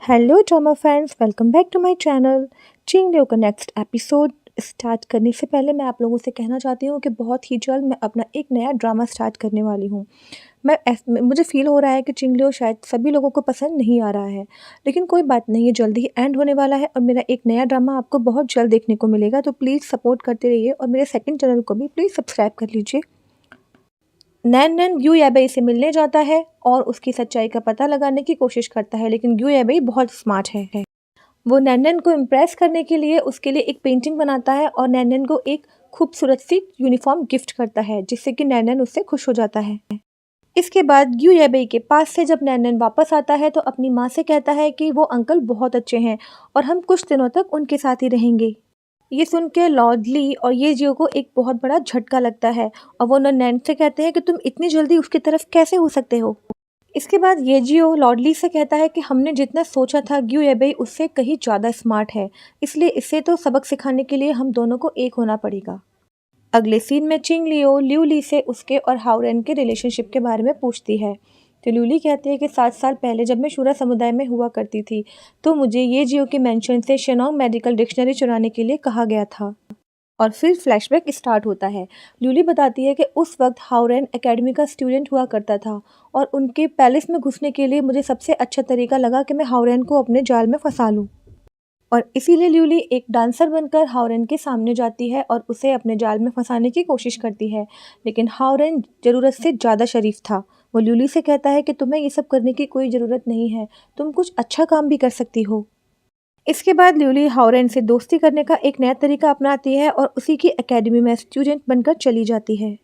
Hello drama fans, welcome back to my channel. चिंग लियो का नेक्स्ट एपिसोड स्टार्ट करने से पहले मैं आप लोगों से कहना चाहती हूँ कि बहुत ही जल्द मैं अपना एक नया ड्रामा स्टार्ट करने वाली हूँ। मुझे फ़ील हो रहा है कि चिंग लियो शायद सभी लोगों को पसंद नहीं आ रहा है, लेकिन कोई बात नहीं, ये जल्दी ही एंड होने वाला है और मेरा एक नया ड्रामा आपको बहुत जल्द देखने को मिलेगा। तो प्लीज़ सपोर्ट करते रहिए और मेरे सेकंड चैनल को भी प्लीज़ सब्सक्राइब कर लीजिए। नैन नैन ग्यू याबेई से मिलने जाता है और उसकी सच्चाई का पता लगाने की कोशिश करता है, लेकिन ग्यू याबेई बहुत स्मार्ट है। वो नैन नैन को इम्प्रेस करने के लिए उसके लिए एक पेंटिंग बनाता है और नैन नैन को एक खूबसूरत सी यूनिफॉर्म गिफ्ट करता है, जिससे कि नैन नैन उससे खुश हो जाता है। इसके बाद ग्यू याबेई के पास से जब नैन नैन वापस आता है तो अपनी माँ से कहता है कि वो अंकल बहुत अच्छे हैं और हम कुछ दिनों तक उनके साथ ही रहेंगे। ये सुन के लॉर्डली और ये जियो को एक बहुत बड़ा झटका लगता है और वो नैन से कहते हैं कि तुम इतनी जल्दी उसकी तरफ कैसे हो सकते हो। इसके बाद ये जियो लॉर्डली से कहता है कि हमने जितना सोचा था ग्यू एबेई उससे कहीं ज़्यादा स्मार्ट है, इसलिए इससे तो सबक सिखाने के लिए हम दोनों को एक होना पड़ेगा। अगले सीन में चिंग लियो लिu ली से उसके और हाओरेन के रिलेशनशिप के बारे में पूछती है। तो लिu ली कहती है कि 7 साल पहले जब मैं शूरा समुदाय में हुआ करती थी तो मुझे ये जियो के मेंशन से शेनोंग मेडिकल डिक्शनरी चुराने के लिए कहा गया था। और फिर फ्लैशबैक स्टार्ट होता है। ल्यूली बताती है कि उस वक्त हाओरेन एकेडमी का स्टूडेंट हुआ करता था और उनके पैलेस में घुसने के लिए मुझे सबसे अच्छा तरीका लगा कि मैं हाओरेन को अपने जाल में फंसा लूँ। और इसीलिए ल्यूली एक डांसर बनकर हाओरेन के सामने जाती है और उसे अपने जाल में फंसाने की कोशिश करती है, लेकिन हाओरेन ज़रूरत से ज़्यादा शरीफ था। वो ल्यूली से कहता है कि तुम्हें ये सब करने की कोई ज़रूरत नहीं है, तुम कुछ अच्छा काम भी कर सकती हो। इसके बाद ल्यूली हाओरेन से दोस्ती करने का एक नया तरीका अपनाती है और उसी की एकेडमी में स्टूडेंट बनकर चली जाती है।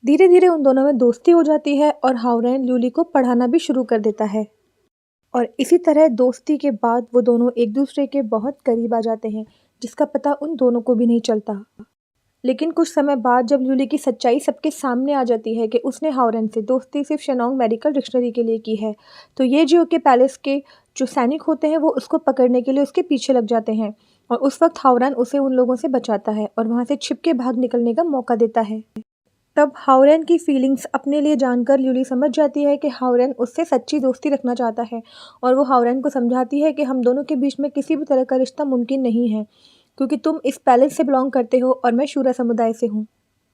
धीरे धीरे उन दोनों में दोस्ती हो जाती है और हाओरेन ल्यूली को पढ़ाना भी शुरू कर देता है। और इसी तरह दोस्ती के बाद वो दोनों एक दूसरे के बहुत करीब आ जाते हैं, जिसका पता उन दोनों को भी नहीं चलता। लेकिन कुछ समय बाद जब ल्यूली की सच्चाई सबके सामने आ जाती है कि उसने हाओरेन से दोस्ती सिर्फ शेनोंग मेडिकल डिक्शनरी के लिए की है, तो ये जियो के पैलेस के जो सैनिक होते हैं वो उसको पकड़ने के लिए उसके पीछे लग जाते हैं। और उस वक्त हाओरेन उसे उन लोगों से बचाता है और वहाँ से छिप के भाग निकलने का मौका देता है। तब हाओरेन की फीलिंग्स अपने लिए जानकर ल्यूली समझ जाती है कि हाओरेन उससे सच्ची दोस्ती रखना चाहता है और वो हाओरेन को समझाती है कि हम दोनों के बीच में किसी भी तरह का रिश्ता मुमकिन नहीं है, क्योंकि तुम इस पैलेस से बिलोंग करते हो और मैं शूरा समुदाय से हूँ।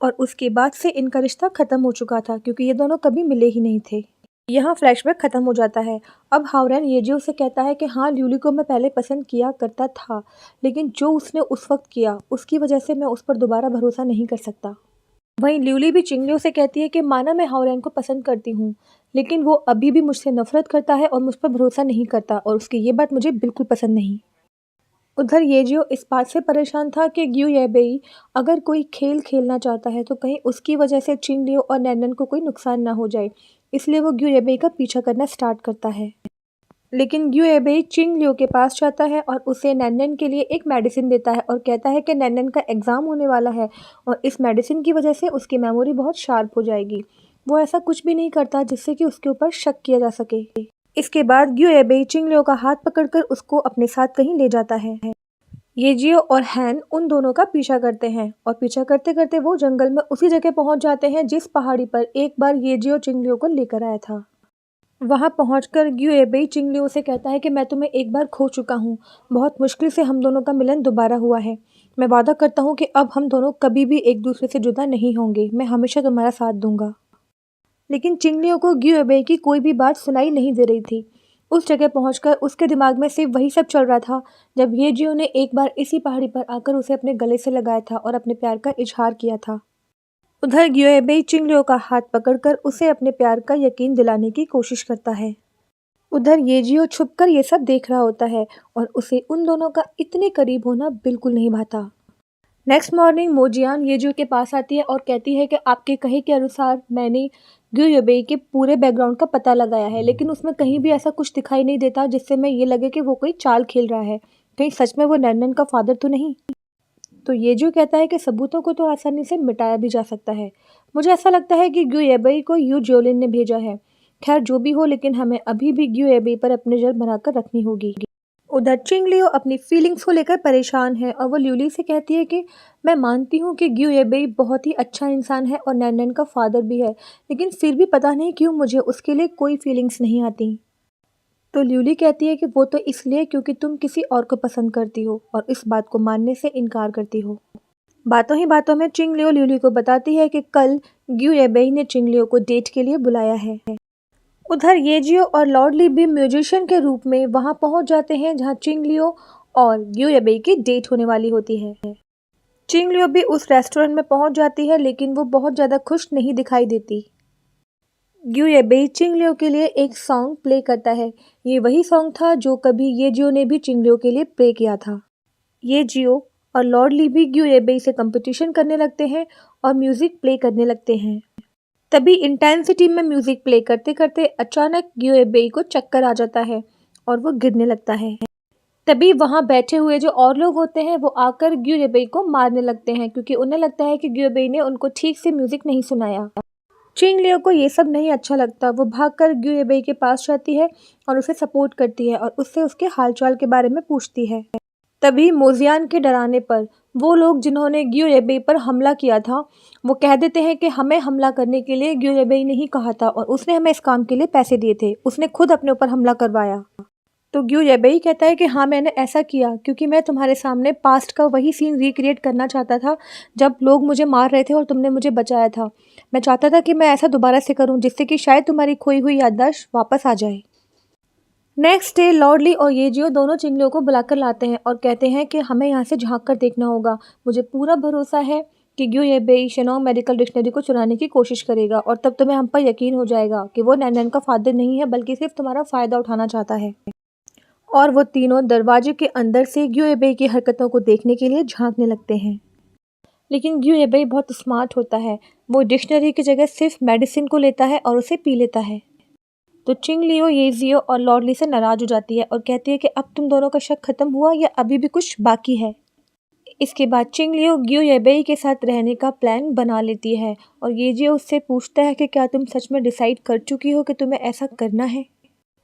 और उसके बाद से इनका रिश्ता ख़त्म हो चुका था, क्योंकि ये दोनों कभी मिले ही नहीं थे। यहाँ फ्लैशबैक ख़त्म हो जाता है। अब हाओरेन येजियो से कहता है कि हाँ, ल्यूली को मैं पहले पसंद किया करता था, लेकिन जो उसने उस वक्त किया उसकी वजह से मैं उस पर दोबारा भरोसा नहीं कर सकता। वहीं ल्यूली भी चिंगलियो से कहती है कि माना मैं हाओरेन को पसंद करती हूँ, लेकिन वो अभी भी मुझसे नफरत करता है और मुझ पर भरोसा नहीं करता और उसकी ये बात मुझे बिल्कुल पसंद नहीं। उधर येजियो इस बात से परेशान था कि ग्यू येबेई अगर कोई खेल खेलना चाहता है तो कहीं उसकी वजह से चिंगलियो और नैनन को कोई नुकसान ना हो जाए, इसलिए वो ग्यू येबेई का पीछा करना स्टार्ट करता है। लेकिन ग्यू येबेई चिंगलियो के पास जाता है और उसे नैनन के लिए एक मेडिसिन देता है और कहता है कि नैनन का एग्ज़ाम होने वाला है और इस मेडिसिन की वजह से उसकी मेमोरी बहुत शार्प हो जाएगी। वो ऐसा कुछ भी नहीं करता जिससे कि उसके ऊपर शक किया जा सके। इसके बाद ग्यू येबेई चिंगलियो का हाथ पकड़कर उसको अपने साथ कहीं ले जाता है। येजियो और हैन उन दोनों का पीछा करते हैं और पीछा करते करते वो जंगल में उसी जगह पहुंच जाते हैं जिस पहाड़ी पर एक बार येजियो चिंगलियो को लेकर आया था। वहां पहुंचकर ग्यू एबेई चिंगलियो से कहता है कि मैं तुम्हें एक बार खो चुका हूं, बहुत मुश्किल से हम दोनों का मिलन दोबारा हुआ है। मैं वादा करता हूं कि अब हम दोनों कभी भी एक दूसरे से जुदा नहीं होंगे, मैं हमेशा तुम्हारा साथ दूंगा। लेकिन चिंगलियो को ग्यू एबेई की कोई भी बात सुनाई नहीं दे रही थी। उस जगह पहुंचकर उसके दिमाग में सिर्फ वही सब चल रहा था जब ये जियो ने एक बार इसी पहाड़ी पर आकर उसे अपने गले से लगाया था और अपने प्यार का इजहार किया था। उधर ग्योएबेई चिंगलियो का हाथ पकड़कर उसे अपने प्यार का यकीन दिलाने की कोशिश करता है। उधर येजियो छुपकर ये सब देख रहा होता है और उसे उन दोनों का इतने करीब होना बिल्कुल नहीं भाता। नेक्स्ट मॉर्निंग मोजियान येजियो के पास आती है और कहती है कि आपके कहे के अनुसार मैंने ग्योएबेई के पूरे बैकग्राउंड का पता लगाया है, लेकिन उसमें कहीं भी ऐसा कुछ दिखाई नहीं देता जिससे मैं ये लगे कि वो कोई चाल खेल रहा है। कहीं सच में वो नैनन का फादर तो नहीं। तो ये जो कहता है कि सबूतों को तो आसानी से मिटाया भी जा सकता है। मुझे ऐसा लगता है कि ग्यू एबई को यू जोलिन ने भेजा है। खैर जो भी हो, लेकिन हमें अभी भी ग्यू एबई पर अपनी नजर बनाकर रखनी होगी। उधर चिंगलियो अपनी फीलिंग्स को लेकर परेशान है और वो ल्यूली से कहती है कि मैं मानती हूँ कि ग्यू एबई बहुत ही अच्छा इंसान है और नैनन का फादर भी है, लेकिन फिर भी पता नहीं क्यों मुझे उसके लिए कोई फीलिंग्स नहीं आती। तो ल्यूली कहती है कि वो तो इसलिए क्योंकि तुम किसी और को पसंद करती हो और इस बात को मानने से इनकार करती हो। बातों ही बातों में चिंगलियो ल्यूली को बताती है कि कल ग्यू येबेई ने चिंगलियो को डेट के लिए बुलाया है। उधर येजियो और लॉर्ड ली भी म्यूजिशियन के रूप में वहां पहुंच जाते हैं जहां चिंगलियो और ग्यू येबेई की डेट होने वाली होती है। चिंगलियो भी उस रेस्टोरेंट में पहुंच जाती है लेकिन वो बहुत ज़्यादा खुश नहीं दिखाई देती। ग्यू येबेई चिंगलियो के लिए एक सॉन्ग प्ले करता है। ये वही सॉन्ग था जो कभी येजियो ने भी चिंगलियो के लिए प्ले किया था। येजियो और लॉर्ड ली भी ग्यू येबेई से कंपटीशन करने लगते हैं और म्यूज़िक प्ले करने लगते हैं। तभी इंटेंसिटी में म्यूज़िक प्ले करते करते अचानक ग्यू येबेई को चक्कर आ जाता है और वो गिरने लगता है। तभी वहाँ बैठे हुए जो और लोग होते हैं वो आकर ग्यू येबेई को मारने लगते हैं क्योंकि उन्हें लगता है कि ग्यू येबेई ने उनको ठीक से म्यूज़िक नहीं सुनाया। चिंगलियो को ये सब नहीं अच्छा लगता। वो भागकर ग्यू येबेई के पास जाती है और उसे सपोर्ट करती है और उससे उसके हालचाल के बारे में पूछती है। तभी मोजियान के डराने पर वो लोग जिन्होंने ग्यू येबेई पर हमला किया था वो कह देते हैं कि हमें हमला करने के लिए ग्यू येबेई ने ही कहा था और उसने हमें इस काम के लिए पैसे दिए थे। उसने खुद अपने ऊपर हमला करवाया। तो ग्यू येबेई कहता है कि हाँ, मैंने ऐसा किया क्योंकि मैं तुम्हारे सामने पास्ट का वही सीन रिक्रिएट करना चाहता था जब लोग मुझे मार रहे थे और तुमने मुझे बचाया था। मैं चाहता था कि मैं ऐसा दोबारा से करूं जिससे कि शायद तुम्हारी खोई हुई याददाश्त वापस आ जाए। नेक्स्ट डे लॉर्ड ली और येजियो दोनों चिंगलियों को बुलाकर लाते हैं और कहते हैं कि हमें यहाँ से झांक कर देखना होगा। मुझे पूरा भरोसा है कि ग्यू येबेई शिनोंग मेडिकल डिक्शनरी को चुराने की कोशिश करेगा और तब तुम्हें हम पर यकीन हो जाएगा कि वो नैन नैन का फादर नहीं है बल्कि सिर्फ तुम्हारा फ़ायदा उठाना चाहता है। और वो तीनों दरवाजे के अंदर से ग्यू येबेई की हरकतों को देखने के लिए झांकने लगते हैं। लेकिन ग्यू येबेई बहुत स्मार्ट होता है। वो डिक्शनरी की जगह सिर्फ मेडिसिन को लेता है और उसे पी लेता है। तो चिंगलियो येजियो और लॉर्ड ली से नाराज हो जाती है और कहती है कि अब तुम दोनों का शक खत्म हुआ या अभी भी कुछ बाकी है। इसके बाद चिंगलियो ग्यू येबेई के साथ रहने का प्लान बना लेती है और येजियो उससे पूछता है कि क्या तुम सच में डिसाइड कर चुकी हो कि तुम्हें ऐसा करना है।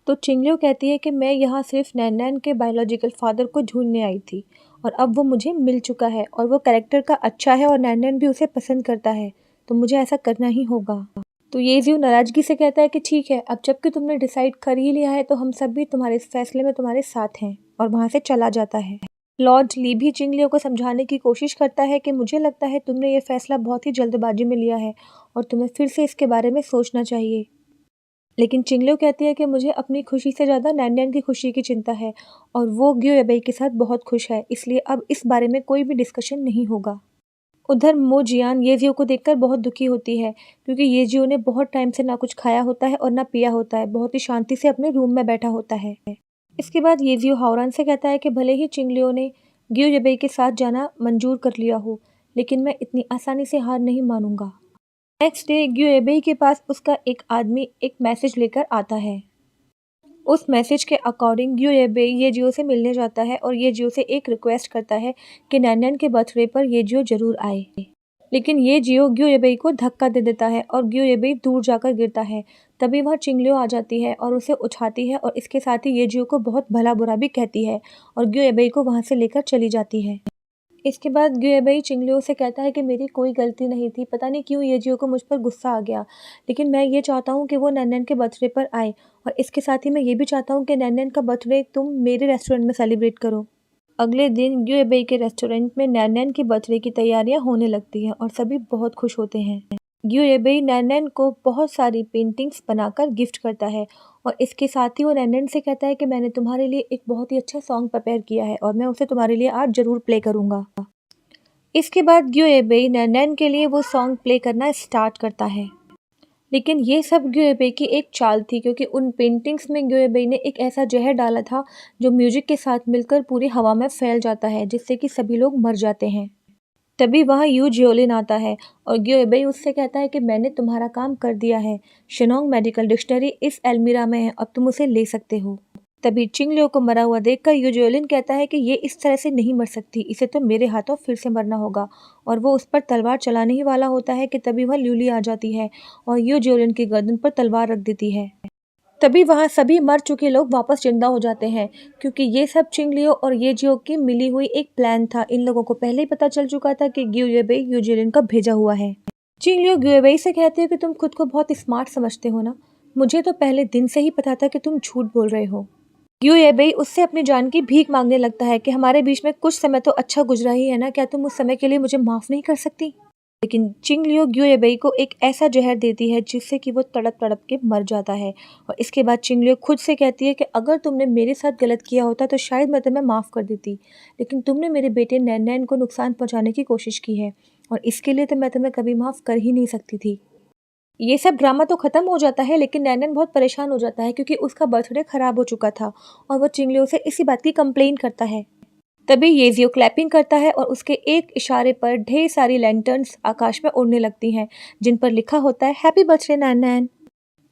तो चिंगलियो कहती है कि मैं यहाँ सिर्फ नैन नैन के बायोलॉजिकल फादर को ढूंढने आई थी और अब वो मुझे मिल चुका है और वो कैरेक्टर का अच्छा है और नैन नैन भी उसे पसंद करता है, तो मुझे ऐसा करना ही होगा। तो येजियो नाराज़गी से कहता है कि ठीक है, अब जबकि तुमने डिसाइड कर ही लिया है तो हम सब भी तुम्हारे इस फैसले में तुम्हारे साथ हैं, और वहाँ से चला जाता है। लॉर्ड ली भी चिंगलियो को समझाने की कोशिश करता है कि मुझे लगता है तुमने ये फैसला बहुत ही जल्दबाजी में लिया है और तुम्हें फिर से इसके बारे में सोचना चाहिए। लेकिन चिंगलियो कहती है कि मुझे अपनी खुशी से ज़्यादा नैन नैन की खुशी की चिंता है और वो ग्यू येबेई के साथ बहुत खुश है, इसलिए अब इस बारे में कोई भी डिस्कशन नहीं होगा। उधर मोजियान येजियो को देखकर बहुत दुखी होती है क्योंकि येजियो ने बहुत टाइम से ना कुछ खाया होता है और ना पिया होता है, बहुत ही शांति से अपने रूम में बैठा होता है। इसके बाद येजियो हावरान से कहता है कि भले ही चिंगलियो ने ग्यू येबेई के साथ जाना मंजूर कर लिया हो, लेकिन मैं इतनी आसानी से हार नहीं मानूंगा। नेक्स्ट डे ग्यू येबेई के पास उसका एक आदमी एक मैसेज लेकर आता है। उस मैसेज के अकॉर्डिंग ग्यू येबेई येजियो से मिलने जाता है और येजियो से एक रिक्वेस्ट करता है कि नैन नैन के बर्थडे पर येजियो जरूर आए। लेकिन येजियो ग्यू येबेई को धक्का दे देता है और ग्यू येबेई दूर जाकर गिरता है। तभी वह चिंगलियो आ जाती है और उसे उठाती है और इसके साथ ही येजियो को बहुत भला बुरा भी कहती है और ग्यू येबेई को वहाँ से लेकर चली जाती है। इसके बाद ग्यू येबेई चिंगलियो से कहता है कि मेरी कोई गलती नहीं थी, पता नहीं क्यों येजियो को मुझ पर गुस्सा आ गया, लेकिन मैं ये चाहता हूँ कि वो नैन नैन के बर्थडे पर आए और इसके साथ ही मैं ये भी चाहता हूँ कि नैन नैन का बर्थडे तुम मेरे रेस्टोरेंट में सेलिब्रेट करो। अगले दिन ग्यू येबेई के रेस्टोरेंट में नैन नैन के बर्थडे की तैयारियां होने लगती हैं और सभी बहुत खुश होते हैं। ग्यू येबेई नैन नैन को बहुत सारी पेंटिंग्स बनाकर गिफ्ट करता है और इसके साथ ही वो नैन नैन से कहता है कि मैंने तुम्हारे लिए एक बहुत ही अच्छा सॉन्ग प्रिपेयर किया है और मैं उसे तुम्हारे लिए आज ज़रूर प्ले करूँगा। इसके बाद ग्यू येबेई नैन नैन के लिए वो सॉन्ग प्ले करना स्टार्ट करता है। लेकिन ये सब ग्यू येबेई की एक चाल थी क्योंकि उन पेंटिंग्स में ग्यू येबेई ने एक ऐसा जहर डाला था जो म्यूजिक के साथ मिलकर पूरी हवा में फैल जाता है जिससे कि सभी लोग मर जाते हैं। तभी वहाँ यू जियोलिन आता है और ग्यू येबेई उससे कहता है कि मैंने तुम्हारा काम कर दिया है, शिनोंग मेडिकल डिक्शनरी इस अलमीरा में है, अब तुम उसे ले सकते हो। तभी चिंगलियो को मरा हुआ देखकर यू जियोलिन कहता है कि ये इस तरह से नहीं मर सकती, इसे तो मेरे हाथों फिर से मरना होगा, और वो उस पर तलवार चलाने ही वाला होता है कि तभी वह ल्यूली आ जाती है और यू जियोलिन की गर्दन पर तलवार रख देती है। तभी वहाँ सभी मर चुके लोग वापस जिंदा हो जाते हैं क्योंकि ये सब चिंगलियो और येजियो की मिली हुई एक प्लान था। इन लोगों को पहले ही पता चल चुका था कि ग्यू येबेई यू जियोलिन का भेजा हुआ है। चिंगलियो ग्यू येबेई से कहते हो कि तुम खुद को बहुत स्मार्ट समझते हो ना, मुझे तो पहले दिन से ही पता था कि तुम झूठ बोल रहे हो। यूएबेई उससे अपनी जान की भीख मांगने लगता है कि हमारे बीच में कुछ समय तो अच्छा गुजरा ही है ना, क्या तुम उस समय के लिए मुझे माफ़ नहीं कर सकती? लेकिन चिंगलियो यूएबेई को एक ऐसा जहर देती है जिससे कि वो तड़प तड़प के मर जाता है। और इसके बाद चिंगलियो खुद से कहती है कि अगर तुमने मेरे साथ गलत किया होता तो शायद मैं तुम्हें माफ़ कर देती, लेकिन तुमने मेरे बेटे नैन-नैन को नुकसान पहुंचाने की कोशिश की है और इसके लिए तो मैं तुम्हें कभी माफ़ कर ही नहीं सकती थी। ये सब ड्रामा तो ख़त्म हो जाता है, लेकिन नैनन बहुत परेशान हो जाता है क्योंकि उसका बर्थडे ख़राब हो चुका था और वो चिंगलियो से इसी बात की कंप्लेन करता है। तभी येजियो क्लैपिंग करता है और उसके एक इशारे पर ढेर सारी लैंटर्न्स आकाश में उड़ने लगती हैं, जिन पर लिखा होता है हैप्पी बर्थडे नैनन।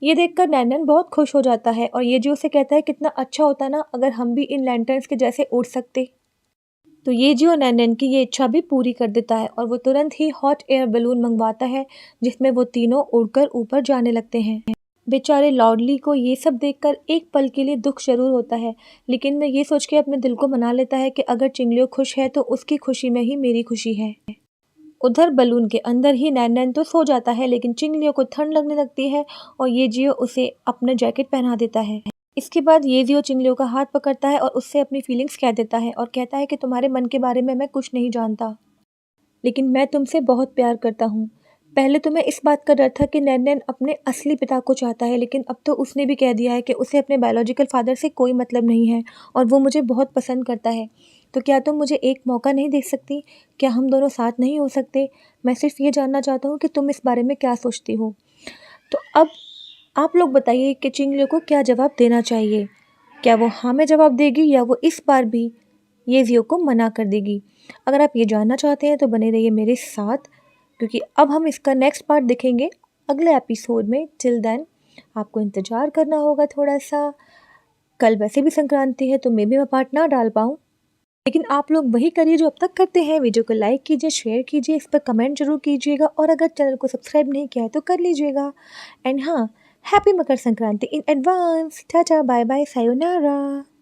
ये देखकर नैनन बहुत खुश हो जाता है और येजियो से कहता है कितना अच्छा होता ना अगर हम भी इन लैंटर्न्स के जैसे उड़ सकते। तो येजियो नैनन की ये इच्छा भी पूरी कर देता है और वो तुरंत ही हॉट एयर बलून मंगवाता है, जिसमें वो तीनों उड़कर ऊपर जाने लगते हैं। बेचारे लॉर्डली को ये सब देखकर एक पल के लिए दुख जरूर होता है, लेकिन मैं ये सोच के अपने दिल को मना लेता है कि अगर चिंगलियो खुश है तो उसकी खुशी में ही मेरी खुशी है। उधर बलून के अंदर ही नैन तो सो जाता है, लेकिन चिंगलियो को ठंड लगने लगती है और येजियो उसे अपना जैकेट पहना देता है। इसके बाद येजियो चिंगलियो का हाथ पकड़ता है और उससे अपनी फीलिंग्स कह देता है और कहता है कि तुम्हारे मन के बारे में मैं कुछ नहीं जानता, लेकिन मैं तुमसे बहुत प्यार करता हूँ। पहले तुम्हें इस बात का डर था कि नैन अपने असली पिता को चाहता है, लेकिन अब तो उसने भी कह दिया है कि उसे अपने बायोलॉजिकल फादर से कोई मतलब नहीं है और वो मुझे बहुत पसंद करता है। तो क्या तुम मुझे एक मौका नहीं दे सकती? क्या हम दोनों साथ नहीं हो सकते? मैं सिर्फ ये जानना चाहता हूँ कि तुम इस बारे में क्या सोचती हो। तो अब आप लोग बताइए कि चिंगलियो को क्या जवाब देना चाहिए? क्या वो हाँ में जवाब देगी या वो इस बार भी येजियो को मना कर देगी? अगर आप ये जानना चाहते हैं तो बने रहिए मेरे साथ, क्योंकि अब हम इसका नेक्स्ट पार्ट देखेंगे अगले एपिसोड में। टिल देन आपको इंतज़ार करना होगा थोड़ा सा। कल वैसे भी संक्रांति है तो मे बी मैं पार्ट ना डाल पाऊँ, लेकिन आप लोग वही करिए जो अब तक करते हैं। वीडियो को लाइक कीजिए, शेयर कीजिए, इस पर कमेंट जरूर कीजिएगा और अगर चैनल को सब्सक्राइब नहीं किया है तो कर लीजिएगा। एंड हाँ, happy Makar Sankranti in advance. Tata, bye bye, sayonara.